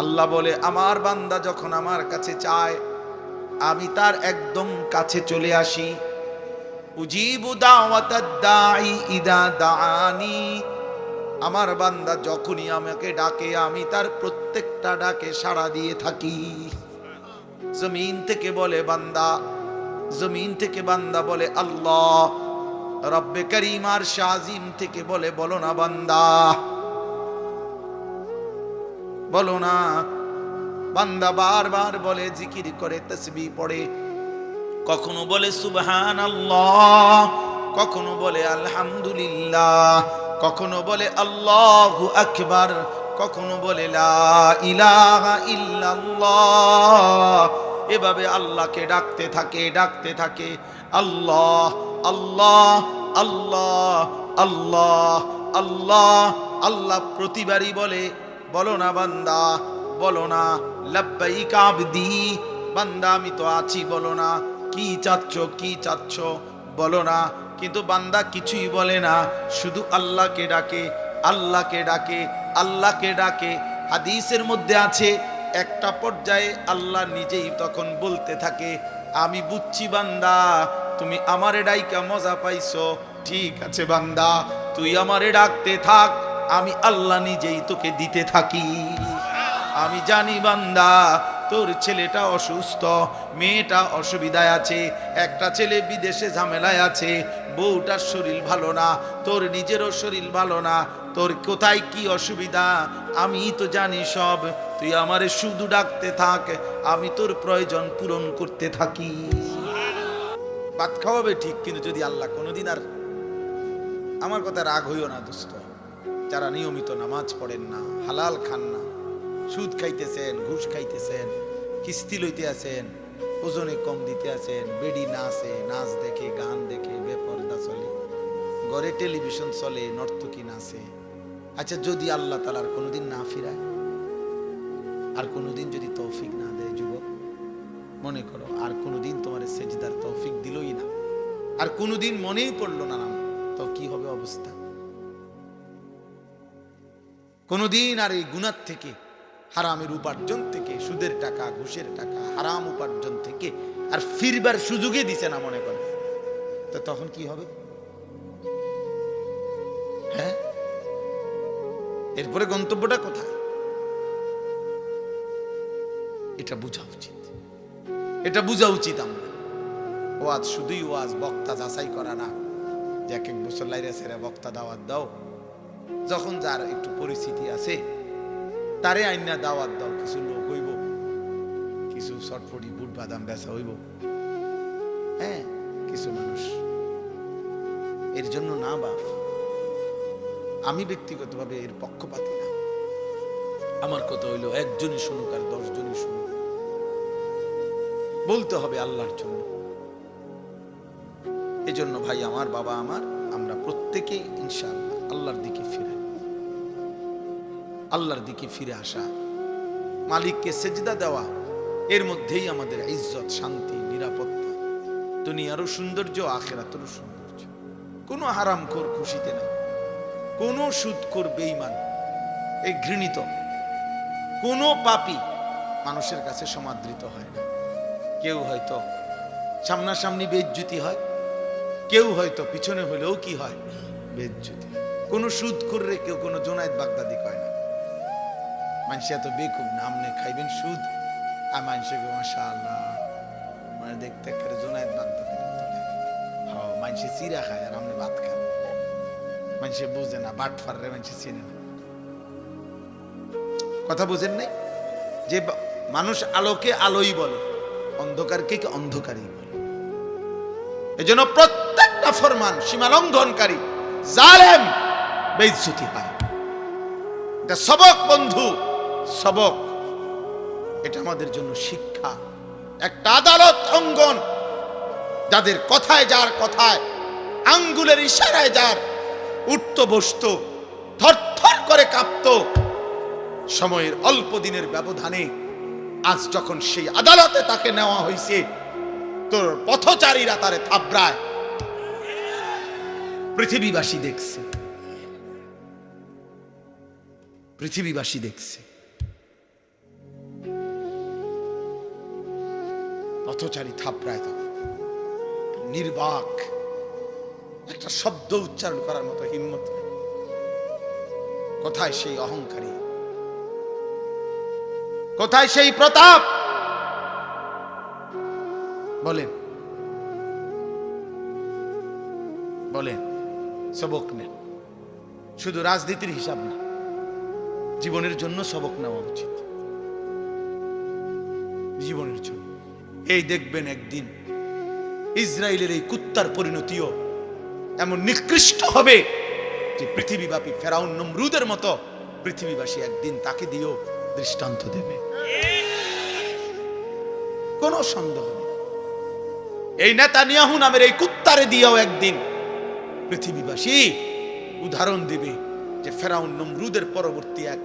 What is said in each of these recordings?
আল্লাহ বলে আমার বান্দা যখন আমার কাছে চায় আমি তার একদম কাছে চলে আসি। উজিবু দাওয়াতাদ দাঈ ইদা দাআনি, আমার বান্দা যখনই আমাকে ডাকে আমি তার প্রত্যেকটা ডাকে সাড়া দিয়ে থাকি। জমিন থেকে বলে বান্দা, জমিন থেকে বান্দা বলে আল্লাহ, রব্বে করিম আর শাজিম থেকে বলে বলো না বান্দা, বলো না। বান্দা বারবার বলে, জিকির করে, তাসবিহ পড়ে, কখনো বলে সুবহানাল্লাহ, কখনো বলে আলহামদুলিল্লাহ, কখনো বলে আল্লাহু আকবার, কখনো বলে লা ইলাহা ইল্লাল্লাহ। এভাবে আল্লাহকে ডাকতে থাকে, ডাকতে থাকে। আল্লাহ আল্লাহ আল্লাহ আল্লাহ আল্লাহ আল্লাহ। প্রতিবারই বলে বলো না বান্দা, বলো না লাব্বাইক আবদি, বান্দা আমি তো আছি, বলো না কি চাচ্ছ, কি চাচ্ছ বলো না। কিন্তু বান্দা কিছুই বলে না, শুধু আল্লাহকে ডাকে, আল্লাহকে ডাকে, আল্লাহকে ডাকে। হাদিসের মধ্যে আছে একটা পর্যায়ে আল্লাহ নিজেই তখন বলতে থাকে, আমি বুঝছি বান্দা তুমি আমারে ডাইকা মজা পাইছো, ঠিক আছে বান্দা তুই আমারে ডাকতে থাক, আমি আল্লাহ নিজেই তোকে দিতে থাকি। আমি জানি বান্দা তোর ছেলেটা অসুস্থ, মেয়েটা অসুবিধায় আছে, একটা ছেলে বিদেশে ঝামেলায় আছে, বউটার শরীর ভালো না, তোর নিজেরও শরীর ভালো না, তোর কোথায় কি অসুবিধা আমি তো জানি সব, তুই আমারে শুধু ডাকতে থাক, আমি তোর প্রয়োজন পূরণ করতে থাকি। ভাত খাওয়াবে ঠিক, কিন্তু যদি আল্লাহ কোনোদিন, আর আমার কথা রাগ হইও না দোস্ত, যারা নিয়মিত নামাজ পড়েন না, হালাল খান না, সুদ খাইতেছেন, ঘুষ খাইতেছেন, কিস্তি লইতে আছেন, ওজনে কম দিতে আছেন, বেডি নাচে, নাচ দেখে, গান দেখে, বেপরদা চলে, ঘরে টেলিভিশন চলে, নর্তকী নাচে। আচ্ছা যদি আল্লাহ তাআলার কোনোদিন না ফিরায়, আর কোনোদিন যদি তৌফিক না দেয় যুবক, মনে করো আর কোনোদিন তোমার সেজদার তৌফিক দিলই না, আর কোনোদিন মনেই পড়লো না নাম, তো কি হবে অবস্থা? কোনোদিন আর এই গুনাহ থেকে, হারামের উপার্জন থেকে, সুদের টাকা, ঘুষের টাকা, হারাম উপার্জন থেকে আর ফিরবার সুযোগই দিছে না, মনে করে, তো তখন কি হবে? হ্যাঁ, এরপরে গন্তব্যটা কোথায়? এটা বোঝা উচিত, এটা বোঝা উচিত। আমরা ওয়াজ শুধুই ওয়াজ, বক্তা যাচাই করা না, যে এক এক বছর লাইরা সেরা বক্তা দাওয়াত দাও, যখন যার একটু পরিস্থিতি আছে তারে আইনা দাওয়াত দাও, কিছু লোক হইব, কিছু চটপটি বুট বাদাম বেচা হইব, হ্যাঁ কিছু মানুষ, এর জন্য না বাপ, আমি ব্যক্তিগতভাবে এর পক্ষপাতী না। আমার কথা হইল একজনই শুনুক আর 10 জনই শুনুক, বলতে হবে আল্লাহর জন্য। এজন্য ভাই আমার, বাবা আমার, আমরা প্রত্যেকেই ইনশাআল্লাহ আল্লাহর দিকে ফিরে, আল্লাহর দিকে ফিরে আসা, মালিককে সেজদা দেওয়া, এর মধ্যেই আমাদের ইজ্জত, শান্তি, নিরাপত্তা, দুনিয়ারও সৌন্দর্য, আখিরাতেরও সৌন্দর্য। কোনো হারামখোর খুশিতে নাই, কোনো সুদখোর বেঈমান, এই ঘৃণিত কোনো পাপী মানুষের কাছে সমাদৃত হয় না। কেউ হয়তো সামনাসামনি বেইজ্জতি হয়, কেউ হয়তো পিছনে হলেও কি হয়, বেইজ্জতি। কোনো সুদখোর রে কেউ কোনো জোনায়েত বাগদাদি কয় না। মানুষ এত বেকুব না, আপনি খাইবেন সুদ আর মানুষে মাশাআল্লাহ মানে দেখতে করে জোনায়েত বাগদাদি, হ্যাঁ মানুষে চিরা খায় আর আপনি ভাত খান। মানুষে বুঝে না, বাট ফাররে মানুষে চেনে না। কথা বুঝেন নাই? যে মানুষ আলোকে আলোই বলে, অন্ধকারকে অন্ধকারই বলে। এজন্য প্রত্যেকটা ফরমান সীমা লঙ্ঘনকারী, জালেম বেইজ্জতি হয়। এটা সবক বন্ধু, সবক। এটা আমাদের জন্য শিক্ষা। একটা আদালত অঙ্গন, যাদের কথায়, যার কথায় আঙ্গুলের ইশারায় যার উঠত বসত, থরথর করে কাঁপত, সময়ের অল্প দিনের ব্যবধানে আজ যখন সেই আদালতে তাকে নেওয়া হয়েছে, তোর পথচারীরা তারে থাবড়ায়, পৃথিবীবাসী দেখছে, পৃথিবীবাসী দেখছে। পথচারী থাপড়ায় তখন নির্বাক, একটা শব্দ উচ্চারণ করার মতো হিম্মত নেই। কোথায় সেই অহংকারী, কোথায় সেই প্রতাপ? বলেন বলেন। সবক নেন, শুধু রাজনীতির হিসাব না, জীবনের জন্য সবক নেওয়া উচিত, জীবনের জন্য। এই দেখবেন একদিন ইসরায়েলের এই কুত্তার পরিণতিও এমন নিকৃষ্ট হবে যে পৃথিবীব্যাপী ফেরাউন নমরুদের মতো পৃথিবীবাসী একদিন তাকে দিয়েও দৃষ্টান্ত দেবে, কোন সন্দেহ নেই। এই নেতানিয়াহু নামের এই কুত্তারে দিয়েও একদিন পৃথিবীবাসী উদাহরণ দিবে যে ফেরাউন নমরুদের পরবর্তী এক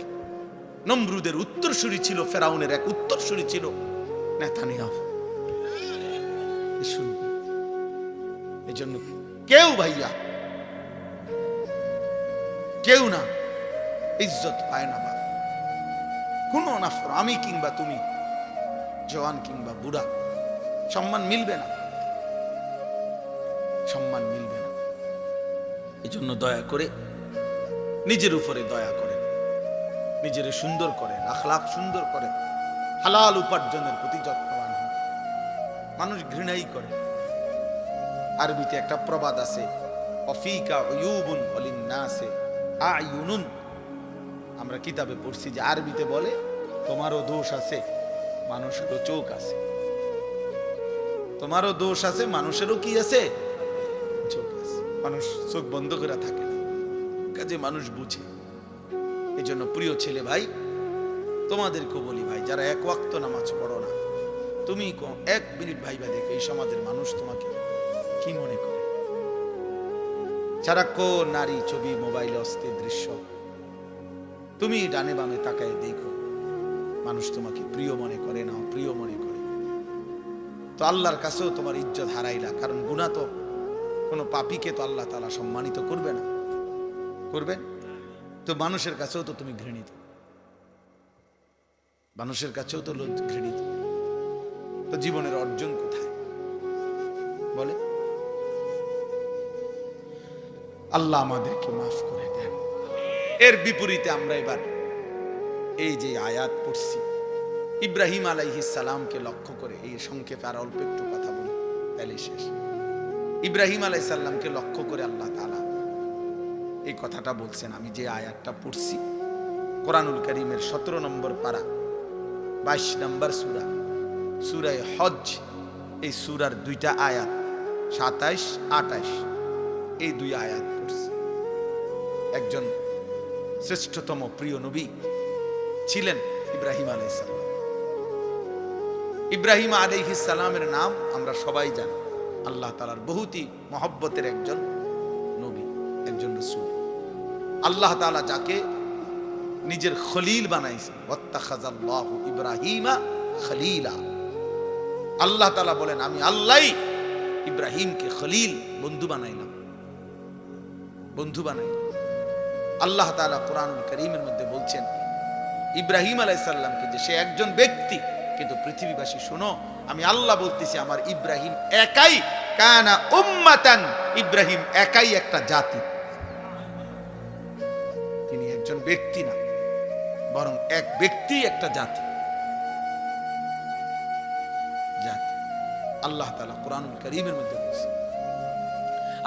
নমরুদের উত্তরসূরি ছিল, ফেরাউনের এক উত্তরসূরি ছিল নেতানিয়াহু। শুনবে, এই জন্য কেউ ভাইয়া, কেউ না ইজ্জত পায় না বাপ, কোন নাফর, আমি কিংবা তুমি, জওয়ান কিংবা বুড়া, সম্মান মিলবে না, সম্মান মিলবে না। এই জন্য দয়া করে নিজের উপরে দয়া করেন, নিজের সুন্দর করেন, আখলাক সুন্দর করেন, হালাল উপার্জনের প্রতি যত্নবান হন। মানুষ ঘৃণাই করে। আরবিতে একটা প্রবাদ আছে, অফিকা উয়ুবুন ওয়ালিন্নাসে আয়ুনুন। আমরা কিতাবে পড়ছি যে আরবিতে বলে তোমারও দোষ আছে, মানুষেরও চোখ আছে। তোমারও দোষ আছে, মানুষেরও কি আছে? চোখ আছে। মানুষ চোখ বন্ধ করে থাকে না, কাজে মানুষ বুঝে। এই জন্য প্রিয় ছেলে ভাই, তোমাদেরকে বলি ভাই, যারা এক ওয়াক্ত নামাজ পড়ো না, তুমি এক মিনিট ভাইবা দেখো এই সমাজের মানুষ তোমাকে কি মনে করে। সারাক্ষণ নারী ছবি, মোবাইলে অস্থির দৃশ্য, তুমি ডানে বামে তাকায় দেখো, মানুষ তোমাকে প্রিয় মনে করে না প্রিয় মনে করে। তো আল্লাহর কাছেও তোমার ইজ্জত হারাইলা, কারণ গুনাহ তো কোনো পাপীকে তো আল্লাহ তাআলা সম্মানিত করবে না, করবেন তো মানুষের কাছেও তো তুমি ঘৃণিত, মানুষের কাছেও তো ঘৃণিত। তো জীবনের অর্জন কোথায় বলে? আল্লাহ আমাদেরকে মাফ করে দেন। এর বিপরীতে আমরা এবার এই যে আয়াত পড়ছি, ইব্রাহিম আলাইহিস সালামকে লক্ষ্য করে, এই সংক্ষেপে আর অল্প একটু কথা বলি তাহলে শেষ। ইব্রাহিম আলাইহিস সালামকে লক্ষ্য করে আল্লাহ তাআলা এই কথাটা বলছেন। আমি যে আয়াতটা পড়ছি কোরআনুল কারীমের 17 নম্বর পারা 22 নম্বর সূরা, সূরা হজ, এই সূরার দুইটা আয়াত 27, 28, এই দুই আয়াত পড়ছি। একজন শ্রেষ্ঠতম প্রিয় নবী ছিলেন ইব্রাহিম আলাইহিস সালাম। ইব্রাহিম আলাইহিস সালামের নাম আমরা সবাই জানি, আল্লাহ তাআলার বহুতই মহব্বতের একজন নবী, একজন রাসূল। আল্লাহ তাআলা যাকে নিজের খলিল বানাইছেন, ওয়াত্তাখাযাল্লাহু ইব্রাহিমা খলিলা। আল্লাহ তাআলা বলেন আমি আল্লাহই ইব্রাহিমকে খলিল, বন্ধু বানাইলাম, বন্ধু বানাইলাম। আল্লাহ তাআলা কোরআনুল কারীমের মধ্যে বলছেন ইব্রাহিম আলাইহিস সালামকে যে সে একজন ব্যক্তি, কিন্তু পৃথিবীবাসী শোনো, আমি আল্লাহ বলতেছি আমার ইব্রাহিম একাই, কানা উম্মাতান, ইব্রাহিম একাই একটা জাতি। তিনি একজন ব্যক্তি না, বরং এক ব্যক্তি একটা জাতি। জাতি আল্লাহ তাআলা কোরআনুল কারীমের মধ্যে বলছে,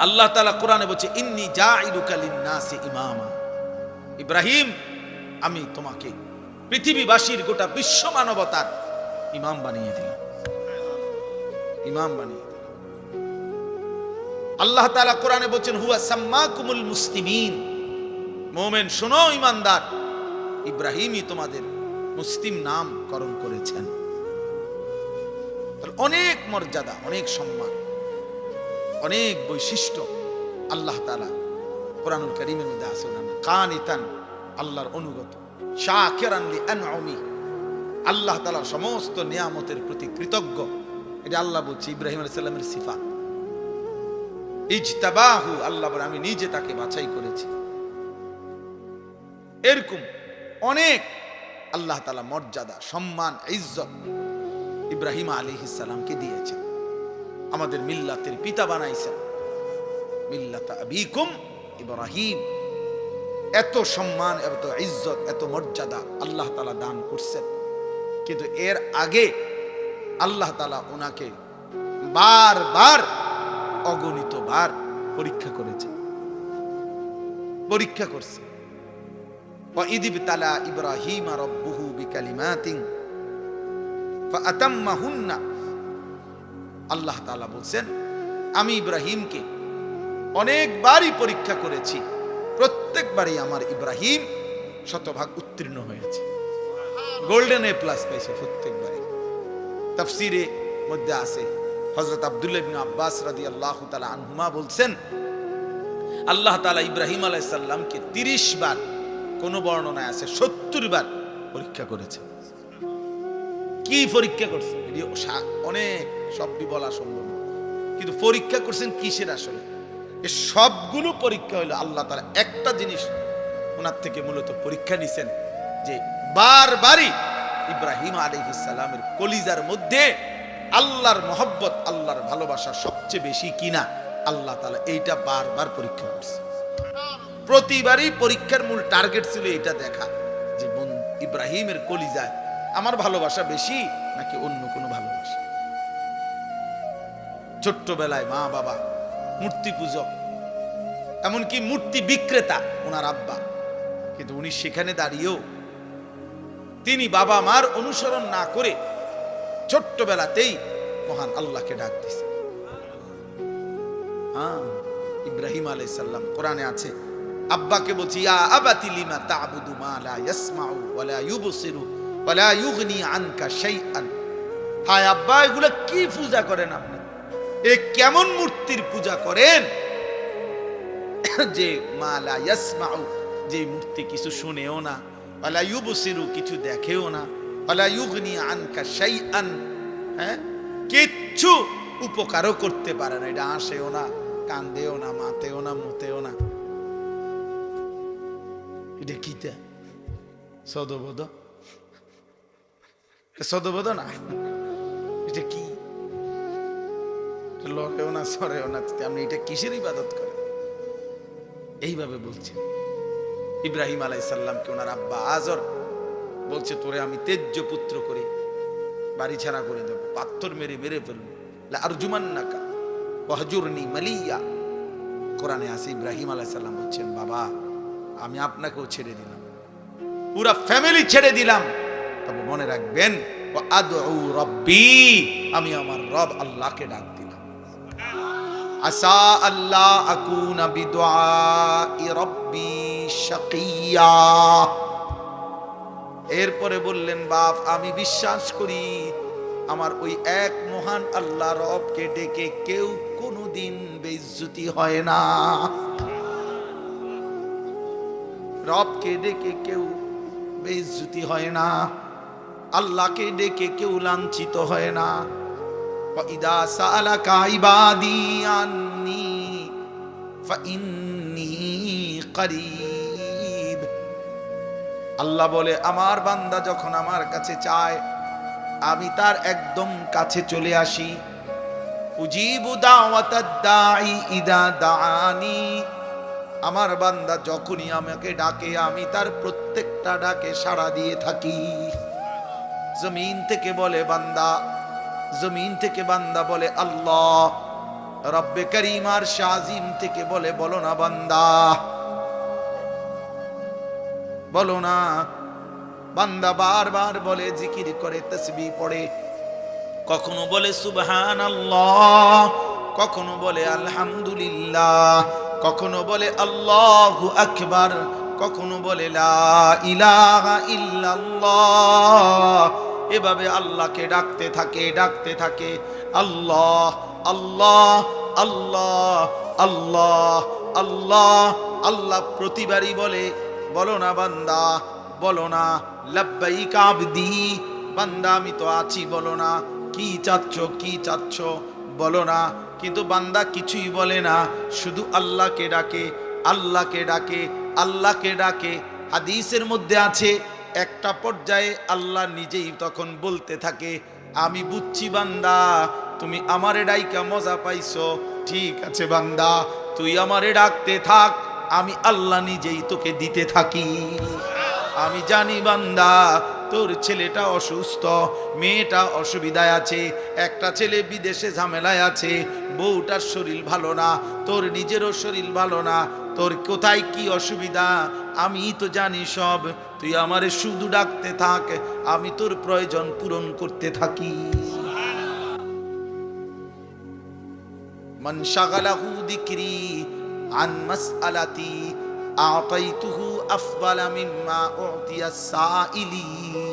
আল্লাহ তাআলা কোরআনে বলছে ইন্নী জাইলুকা লিন-নাসি ইমামা। ইব্রাহিম আমি তোমাকে পৃথিবীবাসীর গোটা বিশ্ব মানবতার ইমাম বানিয়ে দিলাম, ইমাম বানিয়ে দিলাম। আল্লাহ তাআলা কোরআনে বলছেন হুয়া সাম্মাকুমুল মুসলিমিন। মুমিন শোনো, ঈমানদার, ইব্রাহিমই তোমাদের মুসলিম নামকরণ করেছেন। অনেক মর্যাদা, অনেক সম্মান, অনেক বৈশিষ্ট্য আল্লাহ তাআলা কোরআনুল কারীমের মধ্যে আছে। কানিতান, আল্লাহর অনুগত, শাকিরান লিআনউমি, আল্লাহ তাআলার সমস্ত নিয়ামতের প্রতি কৃতজ্ঞ। এটা আল্লাহ বলছে ইব্রাহিম আলাইহিস সালামের সিফাত। ইজতাবাহু, আল্লাহ বলে আমি নিজে তাকে বাছাই করেছি। এরকম অনেক আল্লাহ তাআলা মর্যাদা, সম্মান, ইজ্জত ইব্রাহিম আলাইহিস সালামকে দিয়েছেন, আমাদের মিল্লাতের পিতা বানাইছেন। মিল্লাত আবিকুম ইব্রাহিম। এত সম্মান, এত ইজ্জত, এত মর্যাদা আল্লাহ তাআলা দান করছেন। কিন্তু এর আগে আল্লাহ তাআলা ওনাকে বারবার, অগণিত বার পরীক্ষা করেছে, পরীক্ষা করছে। وَإِذِ ابْتَلَى إِبْرَاهِيمَ رَبُّهُ بِكَلِمَاتٍ فَأَتَمَّهُنَّ। আল্লাহ তাআলা বলছেন, আমি ইব্রাহিমকে অনেকবারই পরীক্ষা করেছি, প্রত্যেকবারই আমার ইব্রাহিম শতভাগ উত্তীর্ণ হয়েছে, গোল্ডেন এ প্লাস পাইছে প্রত্যেকবারই। তাফসিরে মধ্যে আছে, হযরত আব্দুল্লাহ ইবনে আব্বাস রাদিয়াল্লাহু তাআলা আনহুমা বলছেন, আল্লাহ তাআলা ইব্রাহিম আলাইহিস সালামকে 30 বার, কোন বর্ণনায় আছে 70 বার পরীক্ষা করেছে। কি পরীক্ষা করছে এটি অনেক শব্দ বলা সম্ভব না, কিন্তু পরীক্ষা করছেন কিসের? আসলে এই সবগুলো পরীক্ষা হলো আল্লাহ তাআলা একটা জিনিস ওনার থেকে মূলত পরীক্ষা নিছেন, যে বারবারই ইব্রাহিম আলাইহিস সালামের কলিজার মধ্যে আল্লাহর মহব্বত, আল্লাহর ভালোবাসা সবচেয়ে বেশি কিনা আল্লাহ তাআলা এইটা বারবার পরীক্ষা করছে। প্রতিবারই পরীক্ষার মূল টার্গেট ছিল এটা দেখা, যে ইব্রাহিমের কলিজায় আমার ভালোবাসা বেশি নাকি অন্য কোনো ভালোবাসা। ছোট্টবেলায় মা বাবা মূর্তি পূজক, এমনকি মূর্তি বিক্রেতা ওনার আব্বা, কিন্তু উনি সেখানে দাঁড়িয়েও তিনি বাবা মার অনুসরণ না করে ছোট্টবেলাতেই মহান আল্লাহকে ডাক দিয়েছে। ইব্রাহিম আলাইহিস সালাম, কোরআনে আছে, আব্বাকে বলছি, ইয়া আবাতি লিমা তা'বুদু মা লা ইয়াসমাউ ওয়া লা ইউবসিরু ওয়া লা ইউগনি আনকা শাইআন। হায় আব্বা, এগুলা কি পূজা করেন আপনি? এ কেমন মূর্তির পূজা করেন যে মা লা ইয়াসমাউ, যে মূর্তি কিছু শুনেও না, ওয়া লা ইউবসিরু, কিছু দেখেও না, ওয়া লা ইউগনি আনকা শাইআন, হ্যাঁ, কিচ্ছু উপকারও করতে পারে না, এটা আসেও না, কান্দেও না, মাতেও না, মুতেও না। এটা কিটা সদবোধ? সদবোধ না, এটা কি? লড়েও না, সরেও না, আপনি এটা কিসের ইবাদত করেন? এইভাবে বলছেন ইব্রাহিম আলাইহিস সালামকে ওনার আব্বা আজর বলছে, তোরে আমি তেজ্য পুত্র করে বাড়ি ছাড়া করে দেব, পাথর মেরে মেরে ফেলবো, লা আরজুমান্নাকা ওয়াহজুরনি মালিয়া। কোরআনে আছে, ইব্রাহিম আলাইহিস সালাম বলছেন, বাবা আমি আপনাকেও ছেড়ে দিলাম, পুরা ফ্যামিলি ছেড়ে দিলাম, তবে মনে রাখবেন, ওয়া আদউ রাব্বি, আমি আমার রব আল্লাহকে ডাক দিলাম। আসা আল্লাহ আকুনা বিদুআই রাব্বি শাকিয়া। এরপরে বললেন, বাপ আমি বিশ্বাস করি আমার ওই এক মহান আল্লাহ রবকে ডেকে কেউ কোনোদিন বেইজ্জতি হয় না। রবকে ডেকে কেউ বেইজ্জতি হয় না, আল্লাহকে ডেকে কেউ লাঞ্ছিত হয় না। ইদা সালাকা ইবাদি আন্নি ফাইন্নী করিব। আল্লাহ বলে, আমার বান্দা যখন আমার কাছে চায় আমি তার একদম কাছে চলে আসি। উজিবু দাওয়াতাদ দাঈ ইদা দাআনি। আমার বান্দা যখনই আমাকে ডাকে আমি তার প্রত্যেকটা ডাকে সাড়া দিয়ে থাকি। জমিন থেকে বলে বান্দা, জমিন থেকে বান্দা বলে আল্লাহ। রব্বে করিম আর শাজিম থেকে বলে, বলো না বান্দা, বলো না। বান্দা বারবার বলে, জিকির করে, তাসবিহ পড়ে, কখনো বলে সুবহানাল্লাহ, কখনো বলে আলহামদুলিল্লাহ, কখনো বলে আল্লাহু আকবার, কখনো বলে লা ইলাহা ইল্লাল্লাহ। এভাবে আল্লাহকে ডাকতে থাকে, ডাকতে থাকে। আল্লাহ আল্লাহ আল্লাহ আল্লাহ আল্লাহ আল্লাহ। প্রতিবারই বলে, বলো না বান্দা, বলো না। লাব্বাইক আবদি, বান্দা আমি তো আছি, বলো না। কি চাচ্ছ, কি চাচ্ছ, বলো না। কিন্তু বান্দা কিছুই বলে না, শুধু আল্লাহকে ডাকে, আল্লাহকে ডাকে, আল্লাহকে ডাকে। হাদিসের মধ্যে আছে, একটা পর্যায়ে আল্লাহ নিজেই তখন বলতে থাকে, আমি বুঝছি বান্দা তুমি আমারে ডাইকা মজা পাইছো, ঠিক আছে বান্দা তুই আমারে ডাকতে থাক, আমি আল্লাহ নিজেই তোকে দিতে থাকি। আমি জানি বান্দা তোর ছেলেটা অসুস্থ, মেয়েটা অসুবিধায় আছে, একটা ছেলে বিদেশে ঝামেলায় আছে, বউটার শরীর ভালো না, তোর নিজেরও শরীর ভালো না, তোর কোথায় কি অসুবিধা আমি তো জানি সব, তুই আমারে শুধু ডাকতে থাক, আমি তোর প্রয়োজন পূরণ করতে থাকি। মান শাগালাহু যিকরি আন মাসআলাতি আতাইতুহু আফদালা মিম্মা উতিয়া সাইলিন।